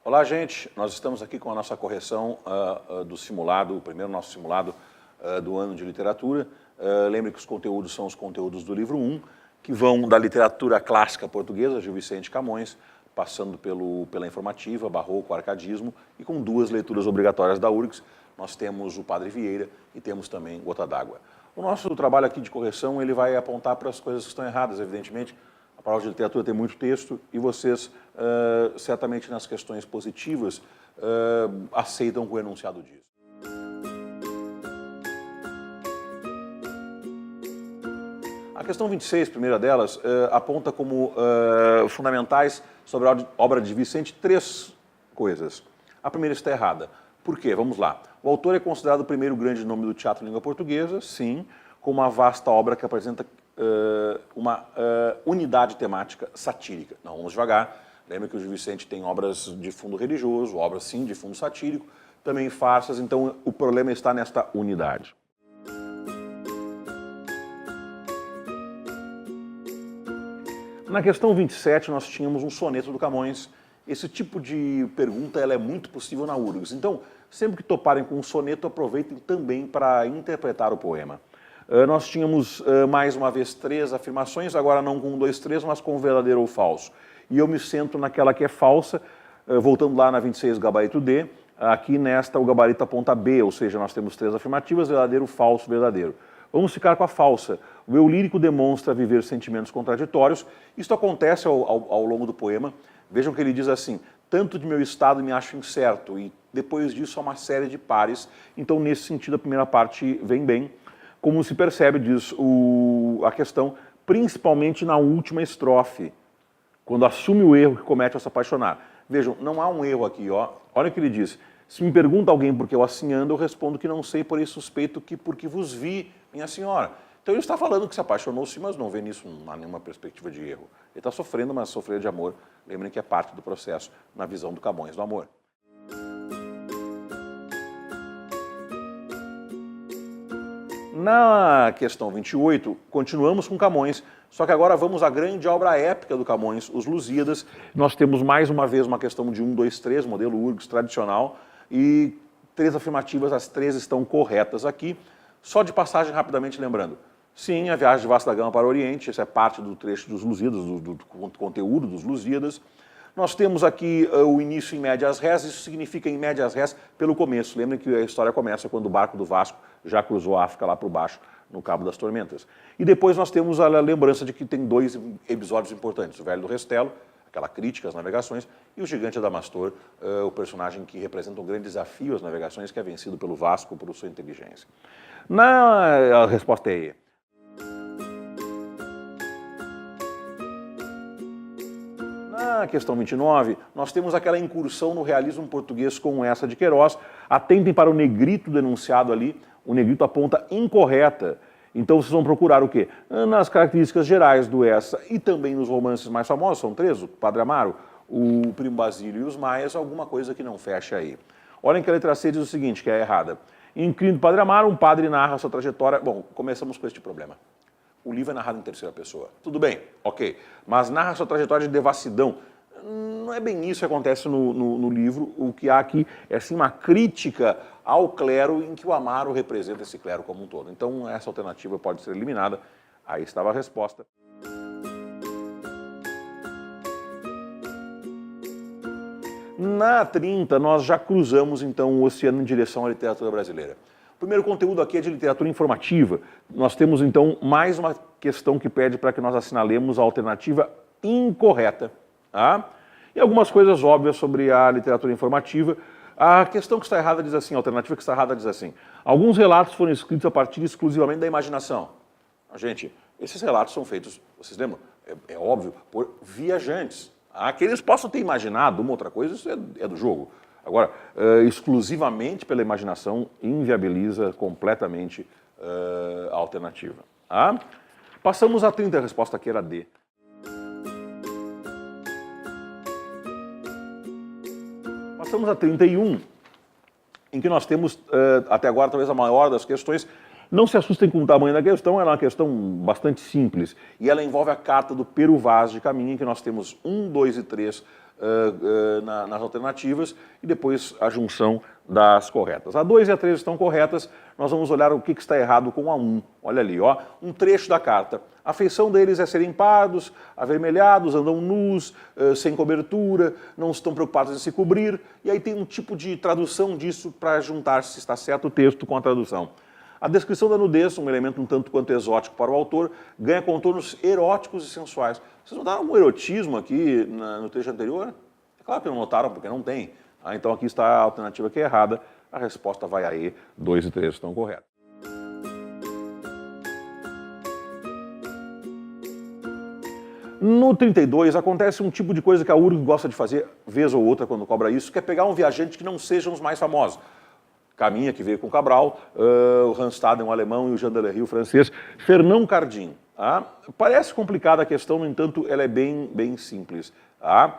Olá, gente. Nós estamos aqui com a nossa correção do simulado, o primeiro nosso simulado do ano de literatura. Lembre que os conteúdos são os conteúdos do livro 1, que vão da literatura clássica portuguesa, Gil Vicente Camões, passando pela informativa, barroco, arcadismo, e com 2 leituras obrigatórias da URGS. Nós temos o Padre Vieira e temos também Gota d'Água. O nosso trabalho aqui de correção, ele vai apontar para as coisas que estão erradas, evidentemente. A palavra de literatura tem muito texto e vocês, certamente nas questões positivas, aceitam o enunciado disso. A questão 26, primeira delas, aponta como fundamentais sobre a obra de Vicente 3 coisas. A primeira está errada. Por quê? Vamos lá. O autor é considerado o primeiro grande nome do teatro em língua portuguesa, sim, com uma vasta obra que apresenta uma unidade temática satírica. Não, vamos devagar. Lembra que o Gil Vicente tem obras de fundo religioso, obras, sim, de fundo satírico, também farsas, então o problema está nesta unidade. Na questão 27, nós tínhamos um soneto do Camões. Esse tipo de pergunta ela é muito possível na URGS. Então, sempre que toparem com um soneto, aproveitem também para interpretar o poema. Nós tínhamos, mais uma vez, 3 afirmações, agora não com 1, 2, 3, mas com verdadeiro ou falso. E eu me centro naquela que é falsa, voltando lá na 26, gabarito D. Aqui nesta, o gabarito aponta B, ou seja, nós temos 3 afirmativas, verdadeiro, falso, verdadeiro. Vamos ficar com a falsa. O eu lírico demonstra viver sentimentos contraditórios. Isto acontece ao longo do poema. Vejam que ele diz assim: tanto de meu estado me acho incerto, e depois disso há uma série de pares. Então, nesse sentido, a primeira parte vem bem. Como se percebe, diz a questão, principalmente na última estrofe, quando assume o erro que comete ao se apaixonar. Vejam, não há um erro aqui, ó. Olha o que ele diz. Se me pergunta alguém por que eu assim ando, eu respondo que não sei, porém suspeito que porque vos vi, minha senhora. Então ele está falando que se apaixonou-se, mas não vê nisso nenhuma perspectiva de erro. Ele está sofrendo, mas sofrer de amor, lembrem que é parte do processo na visão do Camões do amor. Na questão 28, continuamos com Camões, só que agora vamos à grande obra épica do Camões, Os Lusíadas. Nós temos mais uma vez uma questão de 1, 2, 3, modelo URGS tradicional, e 3 afirmativas, as 3 estão corretas aqui. Só de passagem, rapidamente lembrando. Sim, a viagem de Vasco da Gama para o Oriente, essa é parte do trecho dos Lusíadas, do conteúdo dos Lusíadas. Nós temos aqui o início em médias res, isso significa em médias res pelo começo. Lembrem que a história começa quando o barco do Vasco já cruzou a África lá por baixo, no Cabo das Tormentas. E depois nós temos a lembrança de que tem 2 episódios importantes, o Velho do Restelo, aquela crítica às navegações, e o Gigante Adamastor, o personagem que representa um grande desafio às navegações, que é vencido pelo Vasco por sua inteligência. A resposta é E. Na questão 29, nós temos aquela incursão no realismo português com essa de Queiroz. Atentem para o negrito denunciado ali. O negrito aponta incorreta. Então vocês vão procurar o quê? Nas características gerais do Essa e também nos romances mais famosos, são 3, o Padre Amaro, o Primo Basílio e os Maias, alguma coisa que não fecha aí. Olhem que a letra C diz o seguinte, que é errada. Em Crime do Padre Amaro, um padre narra sua trajetória. Bom, começamos com este problema. O livro é narrado em terceira pessoa. Tudo bem, ok. Mas narra sua trajetória de devassidão. Não é bem isso que acontece no livro. O que há aqui é sim uma crítica ao clero em que o Amaro representa esse clero como um todo. Então essa alternativa pode ser eliminada. Aí estava a resposta. Na 30, nós já cruzamos então o oceano em direção à literatura brasileira. O primeiro conteúdo aqui é de literatura informativa. Nós temos então mais uma questão que pede para que nós assinalemos a alternativa incorreta. Tá? E algumas coisas óbvias sobre a literatura informativa. A questão que está errada diz assim, a alternativa que está errada diz assim: alguns relatos foram escritos a partir exclusivamente da imaginação. Gente, esses relatos são feitos, vocês lembram? É óbvio, por viajantes. Que eles possam ter imaginado uma outra coisa, isso é do jogo. Agora, exclusivamente pela imaginação, inviabiliza completamente a alternativa. Tá? Passamos a 30, a resposta aqui era D. Passamos a 31, em que nós temos, até agora, talvez a maior das questões. Não se assustem com o tamanho da questão, ela é uma questão bastante simples. E ela envolve a carta do Pero Vaz de Caminha, em que nós temos 1, 2 e 3 nas alternativas e depois a junção das corretas. A 2 e a 3 estão corretas, nós vamos olhar o que está errado com a 1. Olha ali, ó, um trecho da carta. A feição deles é serem pardos, avermelhados, andam nus, sem cobertura, não estão preocupados em se cobrir, e aí tem um tipo de tradução disso para juntar se está certo o texto com a tradução. A descrição da nudez, um elemento um tanto quanto exótico para o autor, ganha contornos eróticos e sensuais. Vocês notaram algum erotismo aqui no trecho anterior? É claro que não notaram, porque não tem. Então aqui está a alternativa que é errada, a resposta vai a E, 2 e 3 estão corretas. No 32 acontece um tipo de coisa que a URG gosta de fazer, vez ou outra quando cobra isso, que é pegar um viajante que não sejam os mais famosos. Caminha, que veio com Cabral, o Randstaden, o alemão, e o Jean Delery, o francês, Fernand Cardin. Tá? Parece complicada a questão, no entanto, ela é bem simples. Tá?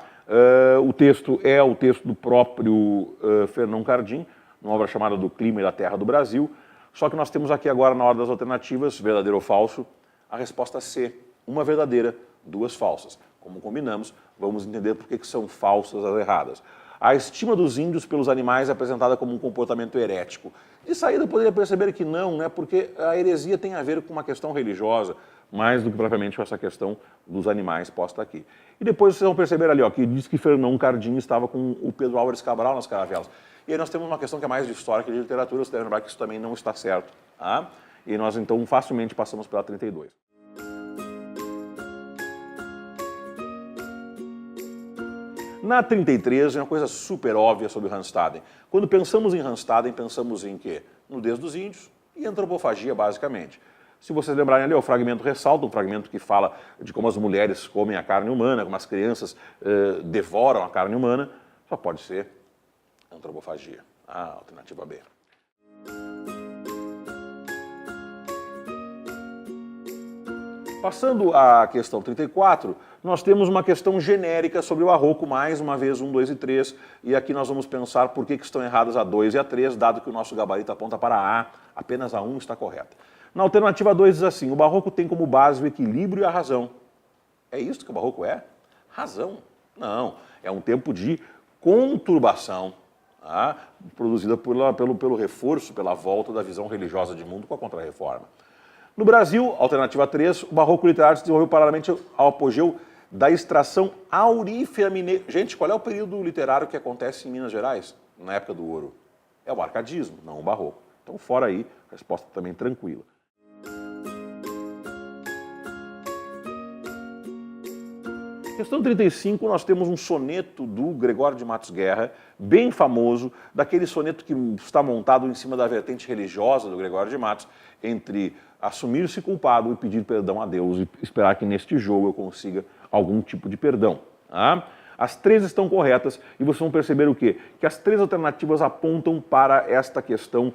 O texto é o texto do próprio Fernand Cardin, numa obra chamada Do Clima e da Terra do Brasil, só que nós temos aqui agora, na hora das alternativas, verdadeiro ou falso, a resposta C, uma verdadeira, 2 falsas. Como combinamos, vamos entender por que são falsas as erradas. A estima dos índios pelos animais é apresentada como um comportamento herético. De saída, eu poderia perceber que não, né? Porque a heresia tem a ver com uma questão religiosa, mais do que propriamente com essa questão dos animais posta aqui. E depois vocês vão perceber ali, ó, que diz que Fernand Cardin estava com o Pedro Álvares Cabral nas caravelas. E aí nós temos uma questão que é mais de história que de literatura, você deve lembrar que isso também não está certo. Tá? E nós, então, facilmente passamos pela 32. Na 33, é uma coisa super óbvia sobre Randstaden. Quando pensamos em Randstaden, pensamos em quê? Nudez dos índios e antropofagia, basicamente. Se vocês lembrarem ali, o fragmento ressalta, um fragmento que fala de como as mulheres comem a carne humana, como as crianças devoram a carne humana, só pode ser antropofagia. A alternativa B. Passando à questão 34, nós temos uma questão genérica sobre o Barroco, mais uma vez 1, 2 e 3, e aqui nós vamos pensar por que estão erradas a 2 e a 3, dado que o nosso gabarito aponta para A, apenas a 1 está correta. Na alternativa 2 diz assim, o Barroco tem como base o equilíbrio e a razão. É isso que o Barroco é? Razão? Não, é um tempo de conturbação, tá? Produzida pelo reforço, pela volta da visão religiosa de mundo com a Contra-Reforma. No Brasil, alternativa 3, o Barroco literário se desenvolveu paralelamente ao apogeu da extração aurífera mineira. Gente, qual é o período literário que acontece em Minas Gerais, na época do ouro? É o arcadismo, não o Barroco. Então, fora aí, a resposta também tranquila. Questão 35, nós temos um soneto do Gregório de Matos Guerra, bem famoso, daquele soneto que está montado em cima da vertente religiosa do Gregório de Matos, entre assumir-se culpado e pedir perdão a Deus e esperar que neste jogo eu consiga algum tipo de perdão. Tá? As 3 estão corretas e vocês vão perceber o quê? Que as 3 alternativas apontam para esta questão,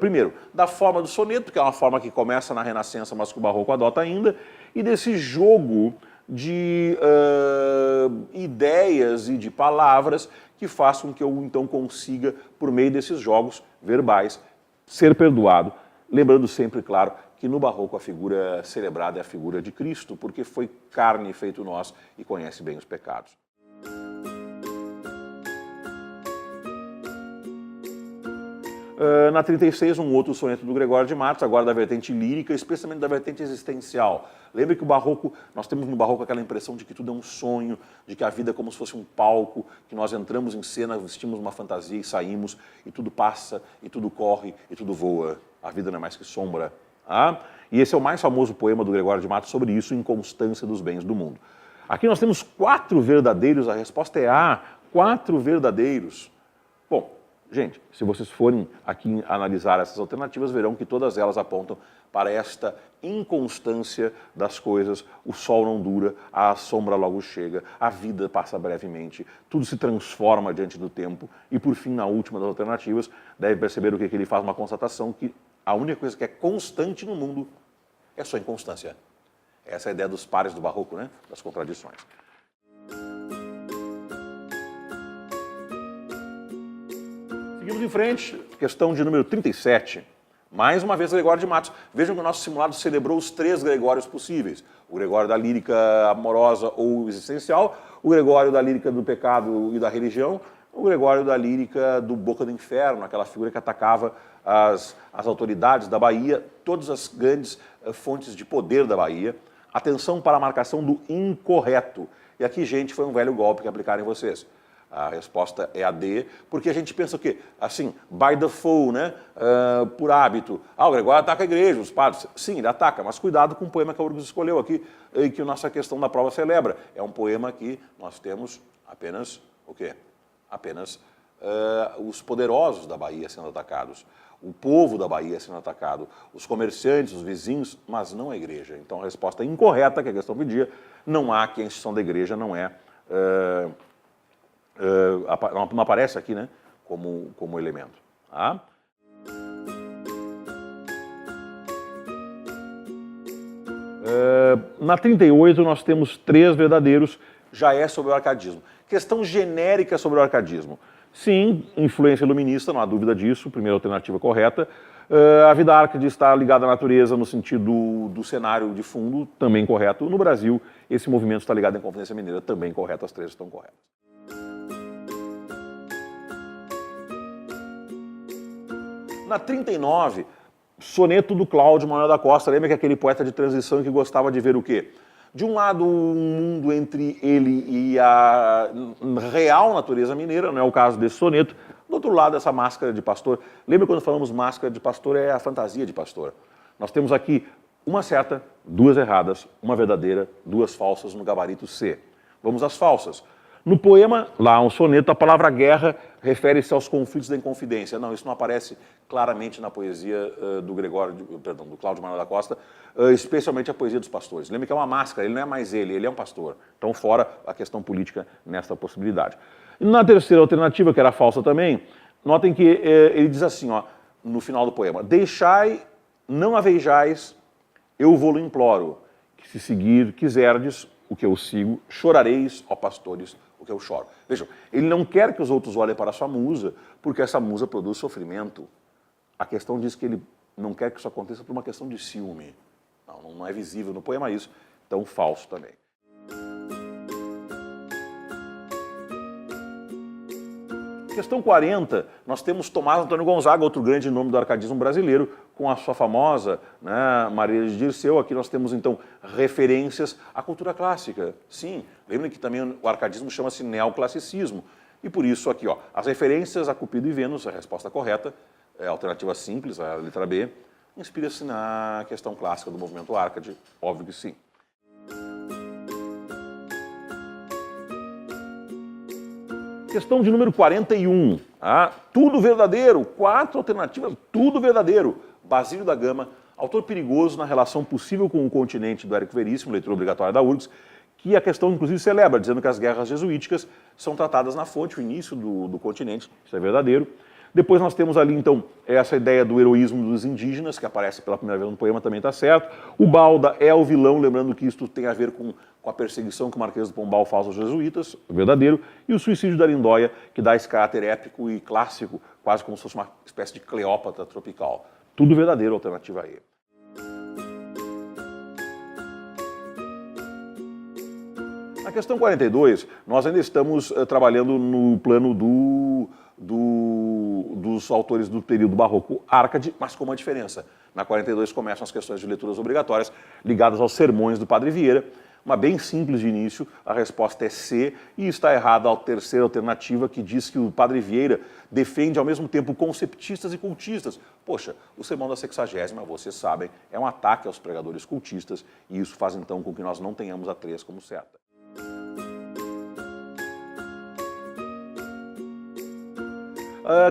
primeiro, da forma do soneto, que é uma forma que começa na Renascença, mas que o Barroco adota ainda, e desse jogo de ideias e de palavras que façam que eu então consiga, por meio desses jogos verbais, ser perdoado. Lembrando sempre, claro, que no Barroco a figura celebrada é a figura de Cristo, porque foi carne feito nós e conhece bem os pecados. Na 36, um outro soneto do Gregório de Matos, agora da vertente lírica, especialmente da vertente existencial. Lembre que o Barroco, nós temos no Barroco aquela impressão de que tudo é um sonho, de que a vida é como se fosse um palco, que nós entramos em cena, vestimos uma fantasia e saímos, e tudo passa, e tudo corre, e tudo voa. A vida não é mais que sombra. Ah? E esse é o mais famoso poema do Gregório de Matos sobre isso, Inconstância dos Bens do Mundo. Aqui nós temos 4 verdadeiros, a resposta é A, 4 verdadeiros. Bom, gente, se vocês forem aqui analisar essas alternativas, verão que todas elas apontam para esta inconstância das coisas. O sol não dura, a sombra logo chega, a vida passa brevemente, tudo se transforma diante do tempo. E por fim, na última das alternativas, deve perceber o que ele faz, uma constatação que a única coisa que é constante no mundo é só inconstância. Essa é a ideia dos pares do Barroco, né? Das contradições. Seguimos em frente, questão de número 37. Mais uma vez, Gregório de Matos. Vejam que o nosso simulado celebrou os 3 Gregórios possíveis. O Gregório da lírica amorosa ou existencial, o Gregório da lírica do pecado e da religião, o Gregório da lírica do Boca do Inferno, aquela figura que atacava as autoridades da Bahia, todas as grandes fontes de poder da Bahia. Atenção para a marcação do incorreto. E aqui, gente, foi um velho golpe que aplicaram em vocês. A resposta é a D, porque a gente pensa o quê? Assim, by default, né? Por hábito. O Gregório ataca a igreja, os padres. Sim, ele ataca, mas cuidado com o poema que a URGS escolheu aqui e que a nossa questão da prova celebra. É um poema que nós temos apenas o quê? Apenas os poderosos da Bahia sendo atacados, o povo da Bahia sendo atacado, os comerciantes, os vizinhos, mas não a igreja. Então a resposta incorreta que a questão pedia, não há que a instituição da igreja não é... não aparece aqui, né, como elemento. Tá? Na 38 nós temos 3 verdadeiros, já é sobre o arcadismo. Questão genérica sobre o arcadismo. Sim, influência iluminista, não há dúvida disso, primeira alternativa correta. A vida árcade está ligada à natureza no sentido do cenário de fundo, também correto. No Brasil, esse movimento está ligado à Inconfidência Mineira, também correto, as 3 estão corretas. Na 39, soneto do Cláudio Manuel da Costa. Lembra que aquele poeta de transição que gostava de ver o quê? De um lado, um mundo entre ele e a real natureza mineira, não é o caso desse soneto. Do outro lado, essa máscara de pastor. Lembra quando falamos máscara de pastor, é a fantasia de pastor. Nós temos aqui uma certa, 2 erradas, uma verdadeira, 2 falsas no gabarito C. Vamos às falsas. No poema, lá um soneto, a palavra guerra refere-se aos conflitos da Inconfidência. Não, isso não aparece claramente na poesia do Cláudio Manuel da Costa, especialmente a poesia dos pastores. Lembre que é uma máscara, ele não é mais ele é um pastor. Então, fora a questão política nesta possibilidade. E na terceira alternativa, que era falsa também, notem que ele diz assim, ó, no final do poema: deixai, não a vejais, eu vou-lo imploro, que se seguir quiserdes o que eu sigo, chorareis, ó pastores, o que eu choro. Vejam, ele não quer que os outros olhem para a sua musa, porque essa musa produz sofrimento. A questão diz que ele não quer que isso aconteça por uma questão de ciúme. Não é visível no poema isso, então falso também. Questão 40, nós temos Tomás Antônio Gonzaga, outro grande nome do arcadismo brasileiro, com a sua famosa, né, Maria de Dirceu. Aqui nós temos, então, referências à cultura clássica. Sim, lembrem que também o arcadismo chama-se neoclassicismo. E por isso aqui, ó, as referências a Cupido e Vênus, a resposta correta, é a alternativa simples, a letra B, inspira-se na questão clássica do movimento Arcade, óbvio que sim. Questão de número 41, tudo verdadeiro, 4 alternativas, tudo verdadeiro. Basílio da Gama, autor perigoso na relação possível com o continente do Érico Veríssimo, leitura obrigatória da URGS, que a questão inclusive celebra, dizendo que as guerras jesuíticas são tratadas na fonte, o início do continente, isso é verdadeiro. Depois nós temos ali, então, essa ideia do heroísmo dos indígenas, que aparece pela primeira vez no poema, também está certo. O Balda é o vilão, lembrando que isto tem a ver com a perseguição que o Marquês do Pombal faz aos jesuítas, verdadeiro. E o suicídio da Lindóia, que dá esse caráter épico e clássico, quase como se fosse uma espécie de Cleópatra tropical. Tudo verdadeiro, alternativa E. Na questão 42, nós ainda estamos trabalhando no plano dos autores do período barroco Arcade, mas com uma diferença. Na 42 começam as questões de leituras obrigatórias ligadas aos sermões do Padre Vieira, uma bem simples de início, a resposta é C, e está errada a terceira alternativa, que diz que o Padre Vieira defende ao mesmo tempo conceptistas e cultistas. Poxa, o sermão da 60ª, vocês sabem, é um ataque aos pregadores cultistas, e isso faz então com que nós não tenhamos a 3 como certa.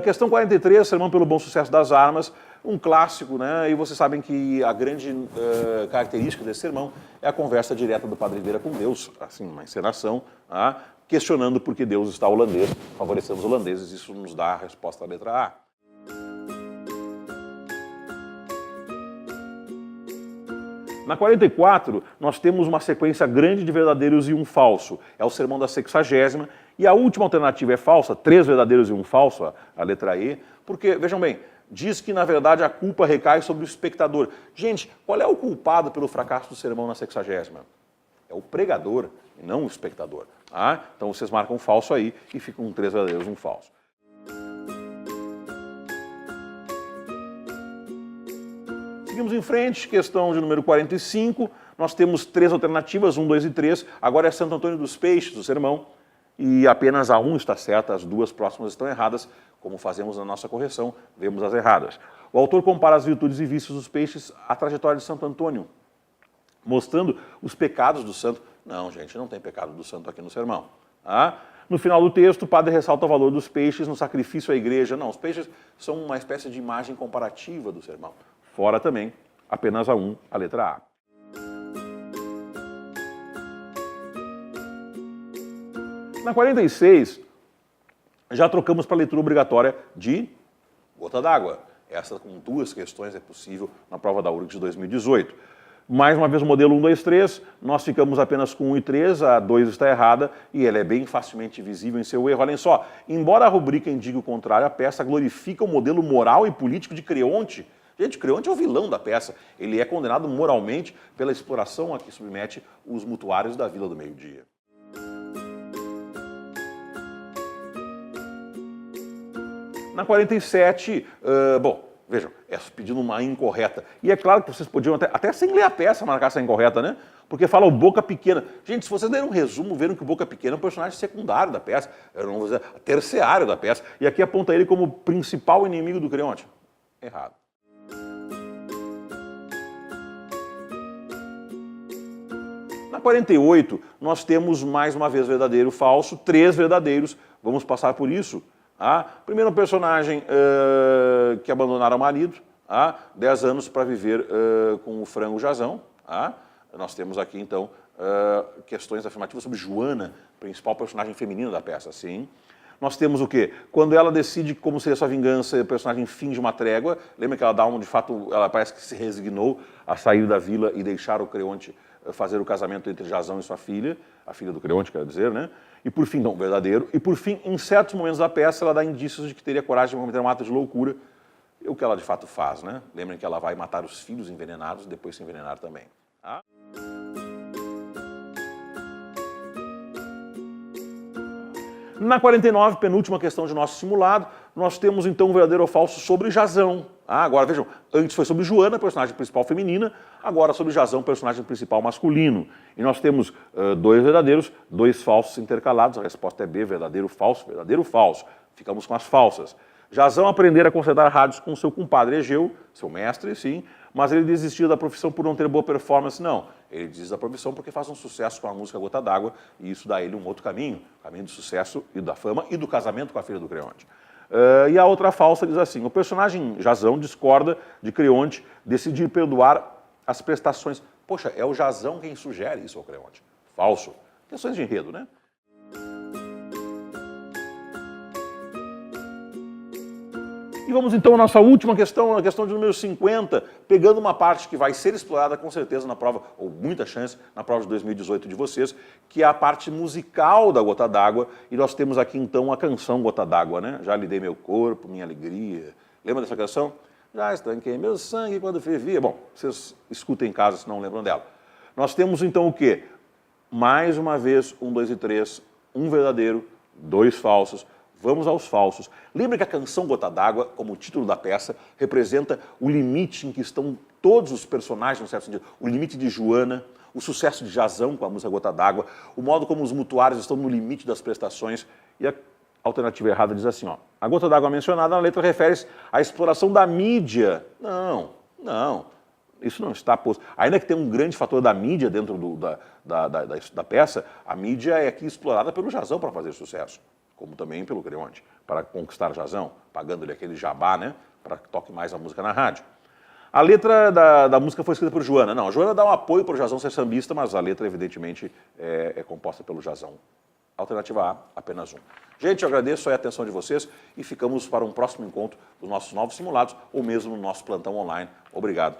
Questão 43, Sermão pelo Bom Sucesso das Armas, um clássico, né? E vocês sabem que a grande característica desse sermão é a conversa direta do Padre Vieira com Deus, assim, uma encenação, questionando por que Deus está holandês, favorecendo os holandeses, isso nos dá a resposta à letra A. Na 44, nós temos uma sequência grande de verdadeiros e um falso. É o sermão da 60ª. E a última alternativa é falsa, 3 verdadeiros e um falso, a letra E, porque, vejam bem, diz que, na verdade, a culpa recai sobre o espectador. Gente, qual é o culpado pelo fracasso do sermão na 60ª? É o pregador e não o espectador. Tá? Então vocês marcam falso aí e ficam 3 verdadeiros, 1 falso. Seguimos em frente, questão de número 45. Nós temos 3 alternativas, 1, 2 e 3. Agora é Santo Antônio dos Peixes, o sermão. E apenas a 1 está certa, as 2 próximas estão erradas. Como fazemos na nossa correção, vemos as erradas. O autor compara as virtudes e vícios dos peixes à trajetória de Santo Antônio, mostrando os pecados do santo. Não, gente, não tem pecado do santo aqui no sermão. Tá? No final do texto, o padre ressalta o valor dos peixes no sacrifício à igreja. Não, os peixes são uma espécie de imagem comparativa do sermão. Fora também, apenas a 1, a letra A. Na 46, já trocamos para a leitura obrigatória de Gota d'Água. Essa com 2 questões é possível na prova da URGS de 2018. Mais uma vez o modelo 1, 2, 3, nós ficamos apenas com 1 e 3, a 2 está errada e ela é bem facilmente visível em seu erro. Olhem só, embora a rubrica indique o contrário, a peça glorifica o modelo moral e político de Creonte. Gente, Creonte é o vilão da peça. Ele é condenado moralmente pela exploração a que submete os mutuários da Vila do Meio-Dia. Na 47, bom, vejam, é pedindo uma incorreta. E é claro que vocês podiam, até sem ler a peça, marcar essa incorreta, né? Porque fala o Boca Pequena. Gente, se vocês lerem um resumo, viram que o Boca Pequena é um personagem secundário da peça, eu não vou dizer, terciário da peça, e aqui aponta ele como principal inimigo do Creonte. Errado. Na 48, nós temos mais uma vez verdadeiro, falso, 3 verdadeiros, vamos passar por isso. Primeiro, um personagem que abandonaram o marido, 10 anos para viver com o frango Jazão. Nós temos aqui, então, questões afirmativas sobre Joana, principal personagem feminina da peça. Sim. Nós temos o quê? Quando ela decide como seria sua vingança, o personagem finge uma trégua. Lembra que ela dá de fato, ela parece que se resignou a sair da vila e deixar o Creonte fazer o casamento entre Jazão e sua filha, a filha do Creonte, quero dizer, né? E por fim, não, verdadeiro. E por fim, em certos momentos da peça, ela dá indícios de que teria coragem de cometer um ato de loucura, o que ela de fato faz, né? Lembrem que ela vai matar os filhos envenenados e depois se envenenar também. Na 49, penúltima questão de nosso simulado, nós temos então um verdadeiro ou falso sobre Jazão. Agora vejam, antes foi sobre Joana, personagem principal feminina, agora sobre Jazão, personagem principal masculino. E nós temos 2 verdadeiros, 2 falsos intercalados, a resposta é B, verdadeiro, falso, ficamos com as falsas. Jazão aprendera a consertar rádios com seu compadre Egeu, seu mestre, sim, mas ele desistiu da profissão por não ter boa performance, não. Ele desiste da profissão porque faz um sucesso com a música Gota d'Água e isso dá a ele um outro caminho, caminho do sucesso e da fama e do casamento com a filha do Creonte. E a outra falsa diz assim, o personagem Jazão discorda de Creonte, decide perdoar as prestações. Poxa, é o Jazão quem sugere isso ao Creonte. Falso. Questões de enredo, né? E vamos então à nossa última questão, a questão de número 50, pegando uma parte que vai ser explorada com certeza na prova, ou muita chance, na prova de 2018 de vocês, que é a parte musical da Gota d'Água, e nós temos aqui então a canção Gota d'Água, né? Já lhe dei meu corpo, minha alegria. Lembra dessa canção? Já estanquei meu sangue quando fervia. Bom, vocês escutem em casa se não lembram dela. Nós temos então o quê? Mais uma vez, 1, 2 e 3, um verdadeiro, 2 falsos. Vamos aos falsos. Lembra que a canção Gota d'Água, como o título da peça, representa o limite em que estão todos os personagens, no certo sentido. O limite de Joana, o sucesso de Jazão com a música Gota d'Água, o modo como os mutuários estão no limite das prestações. E a alternativa errada diz assim, ó, a Gota d'Água mencionada na letra refere-se à exploração da mídia. Não. Isso não está posto. Ainda que tenha um grande fator da mídia dentro da peça, a mídia é aqui explorada pelo Jazão para fazer sucesso. Como também pelo Creonte, para conquistar Jazão, pagando-lhe aquele jabá, né, para que toque mais a música na rádio. A letra da música foi escrita por Joana. Não, a Joana dá um apoio para o Jazão ser sambista, mas a letra, evidentemente, é composta pelo Jazão. Alternativa A, apenas 1. Gente, eu agradeço a atenção de vocês e ficamos para um próximo encontro dos nossos novos simulados, ou mesmo no nosso plantão online. Obrigado.